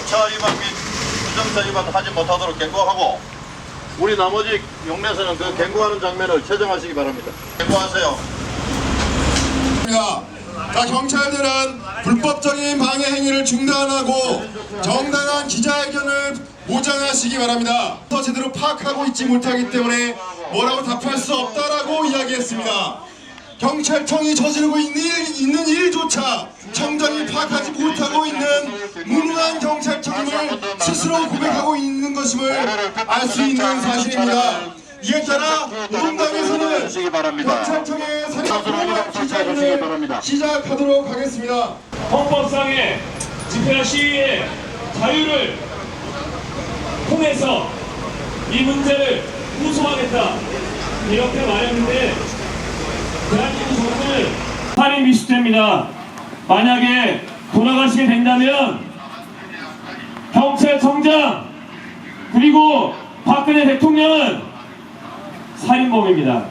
주차 위반 및 주정차 위반 하지 못하도록 경고하고, 우리 나머지 용례에서는 그 경고하는 장면을 채정하시기 바랍니다. 경고하세요. 자, 경찰들은 불법적인 방해 행위를 중단하고 정당한 기자회견을 보장하시기 바랍니다. 제대로 파악하고 있지 못하기 때문에 뭐라고 답할 수 없다라고 이야기했습니다. 경찰청이 저지르고 있는 일조차 청장이 파악하지 못하고 있는 무능한 경찰청임을 스스로 고백하고 있는 것임을 알 수 있는 사실입니다. 이에 따라 노동당에서는 경찰청의 사립 시작하도록 하겠습니다. 헌법상의 집회와 시위의 자유를 통해서 이 문제를 호소하겠다 이렇게 말했는데, 대한민국 정부는 살인 미수죄입니다. 만약에 돌아가시게 된다면 경찰청장 그리고 박근혜 대통령은 살인범입니다.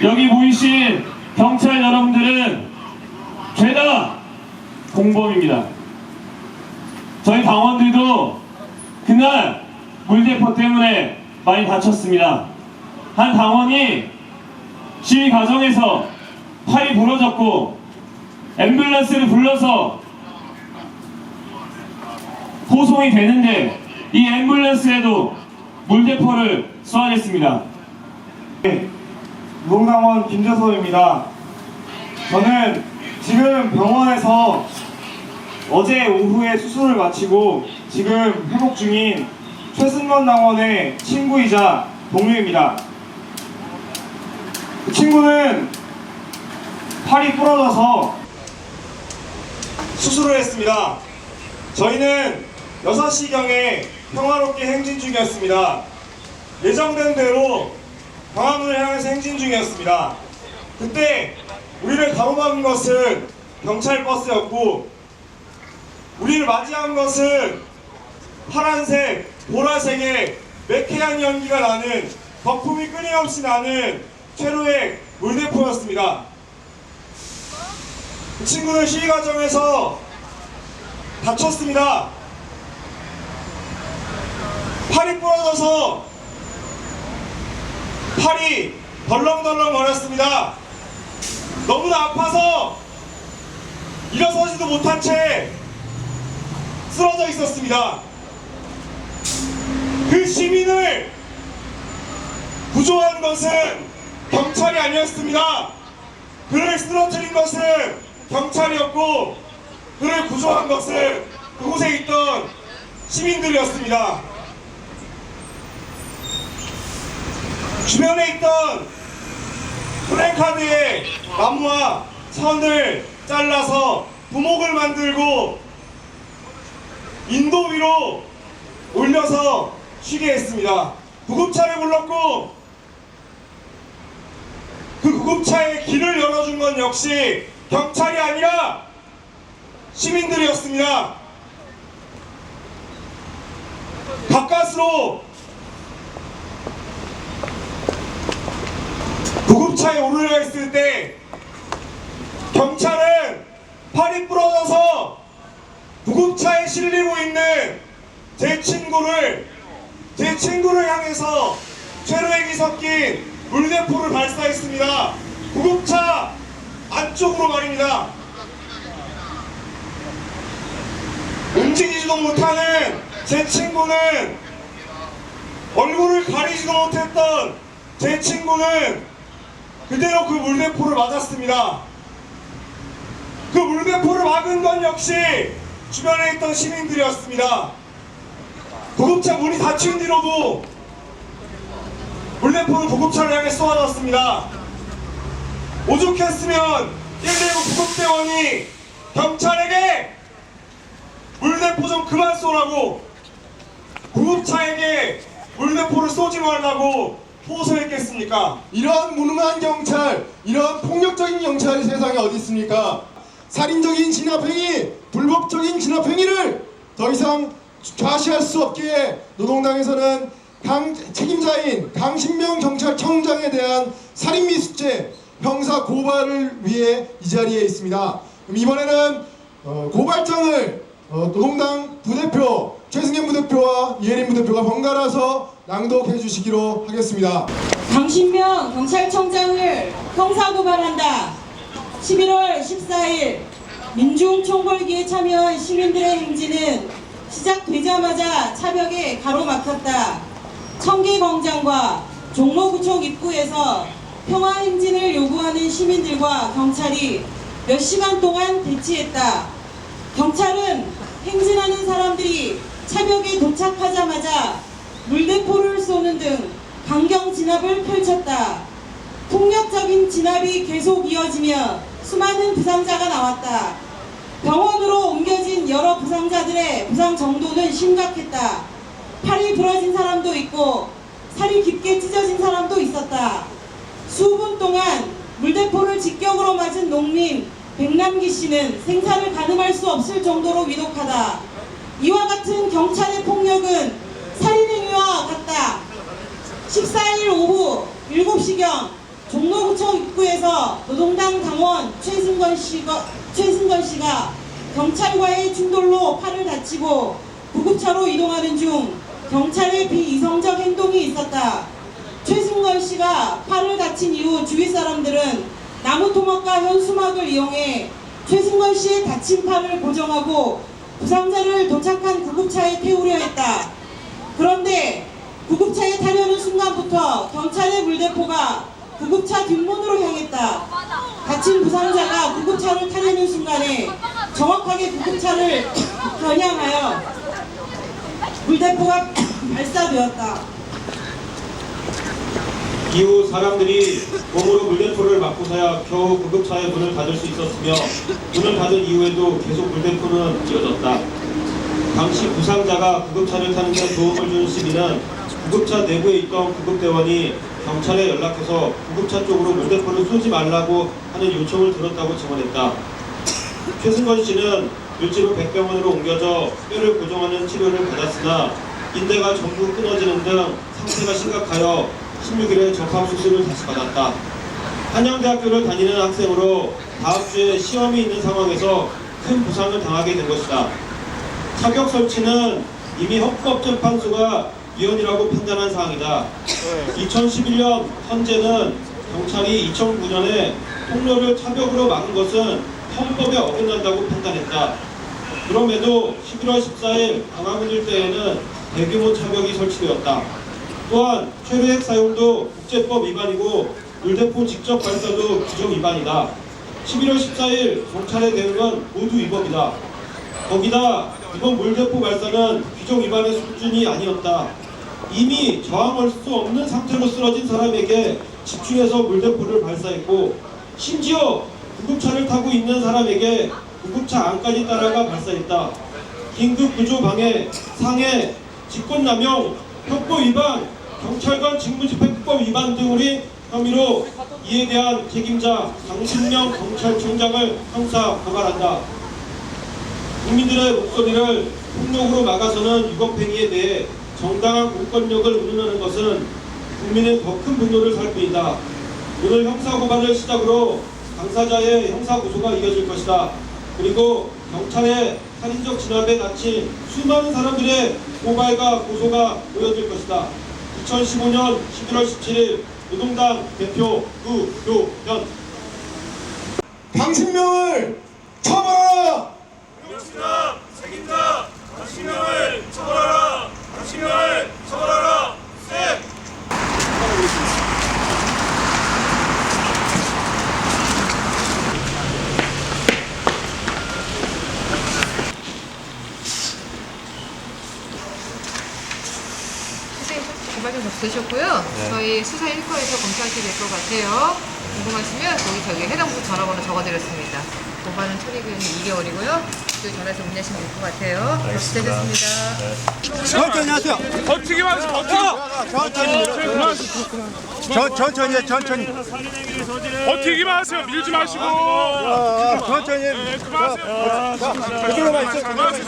여기 모이신 경찰 여러분들은 죄다 공범입니다. 저희 당원들도 그날 물대포 때문에 많이 다쳤습니다. 한 당원이 시위 과정에서 팔이 부러졌고 앰뷸런스를 불러서 호송이 되는데 이 앰뷸런스에도 물대포를 쏘아냈습니다. 노동당원 김재섭입니다. 저는 지금 병원에서 어제 오후에 수술을 마치고 지금 회복 중인 최승건 당원의 친구이자 동료입니다. 그 친구는 팔이 부러져서 수술을 했습니다. 저희는 6시경에 평화롭게 행진 중이었습니다. 예정된 대로 광화문을 향해서 행진 중이었습니다. 그때 우리를 가로막은 것은 경찰 버스였고, 우리를 맞이한 것은 파란색, 보라색의 매캐한 연기가 나는, 거품이 끊임없이 나는 최루액 물대포였습니다. 그 친구는 시위 과정에서 다쳤습니다. 팔이 부러져서 팔이 덜렁덜렁 거렸습니다. 너무나 아파서 일어서지도 못한 채 쓰러져 있었습니다. 그 시민을 구조한 것은 경찰이 아니었습니다. 그를 쓰러뜨린 것은 경찰이었고, 그를 구조한 것은 그곳에 있던 시민들이었습니다. 주변에 있던 플랜카드에 나무와 선을 잘라서 부목을 만들고 인도 위로 올려서 쉬게 했습니다. 구급차를 불렀고, 그 구급차의 길을 열어준 건 역시 경찰이 아니라 시민들이었습니다. 가까스로 구급차에 오르려 했을 때 경찰은 팔이 부러져서 구급차에 실리고 있는 제 친구를 향해서 최루액이 섞인 물대포를 발사했습니다. 구급차 안쪽으로 말입니다. 움직이지도 못하는 제 친구는, 얼굴을 가리지도 못했던 제 친구는 그대로 그 물대포를 맞았습니다. 그 물대포를 막은 건 역시 주변에 있던 시민들이었습니다. 구급차 문이 닫힌 뒤로도 물대포는 구급차를 향해 쏘아졌습니다. 오죽했으면 119 구급대원이 경찰에게 물대포 좀 그만 쏘라고, 구급차에게 물대포를 쏘지 말라고 호소했겠습니까? 이런 무능한 경찰, 이런 폭력적인 경찰이 세상에 어디 있습니까? 살인적인 진압행위, 불법적인 진압행위를 더 이상 좌시할 수 없기에 노동당에서는 책임자인 강신명 경찰청장에 대한 살인미수죄 형사 고발을 위해 이 자리에 있습니다. 그럼 이번에는 고발장을 노동당 부대표 최승현 부대표와 이혜린 부대표가 번갈아서 낭독해 주시기로 하겠습니다. 강신명 경찰청장을 형사고발한다. 11월 14일 민중총궐기에 참여한 시민들의 행진은 시작되자마자 차벽에 가로막혔다. 청계광장과 종로구청 입구에서 평화행진을 요구하는 시민들과 경찰이 몇 시간 동안 대치했다. 경찰은 행진하는 사람들이 차벽에 도착하자마자 물대포를 쏘는 등 강경 진압을 펼쳤다. 폭력적인 진압이 계속 이어지며 수많은 부상자가 나왔다. 병원으로 옮겨진 여러 부상자들의 부상 정도는 심각했다. 팔이 부러진 사람도 있고 살이 깊게 찢어진 사람도 있었다. 수분 동안 물대포를 직격으로 맞은 농민 백남기 씨는 생사를 가늠할 수 없을 정도로 위독하다. 이와 같은 경찰의 폭력은 살인행위와 같다. 14일 오후 7시경 종로구청 입구에서 노동당 당원 최승건 씨가 경찰과의 충돌로 팔을 다치고 구급차로 이동하는 중 경찰의 비이성적 행동이 있었다. 최승건 씨가 팔을 다친 이후 주위 사람들은 나무 토막과 현수막을 이용해 최승건 씨의 다친 팔을 고정하고 부상자를 도착한 구급차에 태우려 했다. 그런데 구급차에 타려는 순간부터 경찰의 물대포가 구급차 뒷문으로 향했다. 다친 부상자가 구급차를 타려는 순간에 정확하게 구급차를 겨냥하여 물대포가 발사되었다. 이후 사람들이 몸으로 물대포를 맞고서야 겨우 구급차의 문을 닫을 수 있었으며 문을 닫은 이후에도 계속 물대포는 이어졌다. 당시 부상자가 구급차를 타는 데 도움을 준 시민은 구급차 내부에 있던 구급대원이 경찰에 연락해서 구급차 쪽으로 물대포를 쏘지 말라고 하는 요청을 들었다고 증언했다. 최승건 씨는 을지로 백병원으로 옮겨져 뼈를 고정하는 치료를 받았으나 인대가 전부 끊어지는 등 상태가 심각하여 16일에 접합수술을 다시 받았다. 한양대학교를 다니는 학생으로 다음 주에 시험이 있는 상황에서 큰 부상을 당하게 된 것이다. 차벽 설치는 이미 헌법재판소가 위헌이라고 판단한 사항이다. 2011년 현재는 경찰이 2009년에 통로를 차벽으로 막은 것은 헌법에 어긋난다고 판단했다. 그럼에도 11월 14일 광화문 일대에는 대규모 차벽이 설치되었다. 또한 최루핵 사용도 국제법 위반이고 물대포 직접 발사도 규정 위반이다. 11월 14일 경찰의 대응은 모두 위법이다. 거기다 이번 물대포 발사는 규정 위반의 수준이 아니었다. 이미 저항할 수 없는 상태로 쓰러진 사람에게 집중해서 물대포를 발사했고 심지어 구급차를 타고 있는 사람에게 구급차 안까지 따라가 발사했다. 긴급구조 방해, 상해, 직권남용, 협조 위반, 경찰관 직무집행법 위반 등의 혐의로 이에 대한 책임자 강신명 경찰청장을 형사 고발한다. 국민들의 목소리를 폭력으로 막아서는 유법행위에 대해 정당한 공권력을 운운하는 것은 국민의 더 큰 분노를 살 뿐이다. 오늘 형사고발을 시작으로 당사자의 형사고소가 이어질 것이다. 그리고 경찰의 살인적 진압에 다친 수많은 사람들의 고발과 고소가 보여질 것이다. 2015년 11월 17일 노동당 대표 구효현. 강신명을 처벌하라! 명심다 책임자 강신명을 처벌하라. 강신명을 처벌하라. 셋. 고발 좀 접수되셨고요. 저희 수사 1과에서 검찰실에 될 것 같아요. 궁금하시면 저기 해당 부서 전화번호 적어드렸습니다. 고발은 처리 기간이 2개월이고요. 저희 전화해서 문의하시면 될 것 같아요. 접수되셨습니다. 천천히 하세요. 버티기 마세요. 버티기. 천천히. 버티기만 하세요. 밀지 마시고. 천천히. 그만하세요. 그쪽으로만 있어. 그만하세요.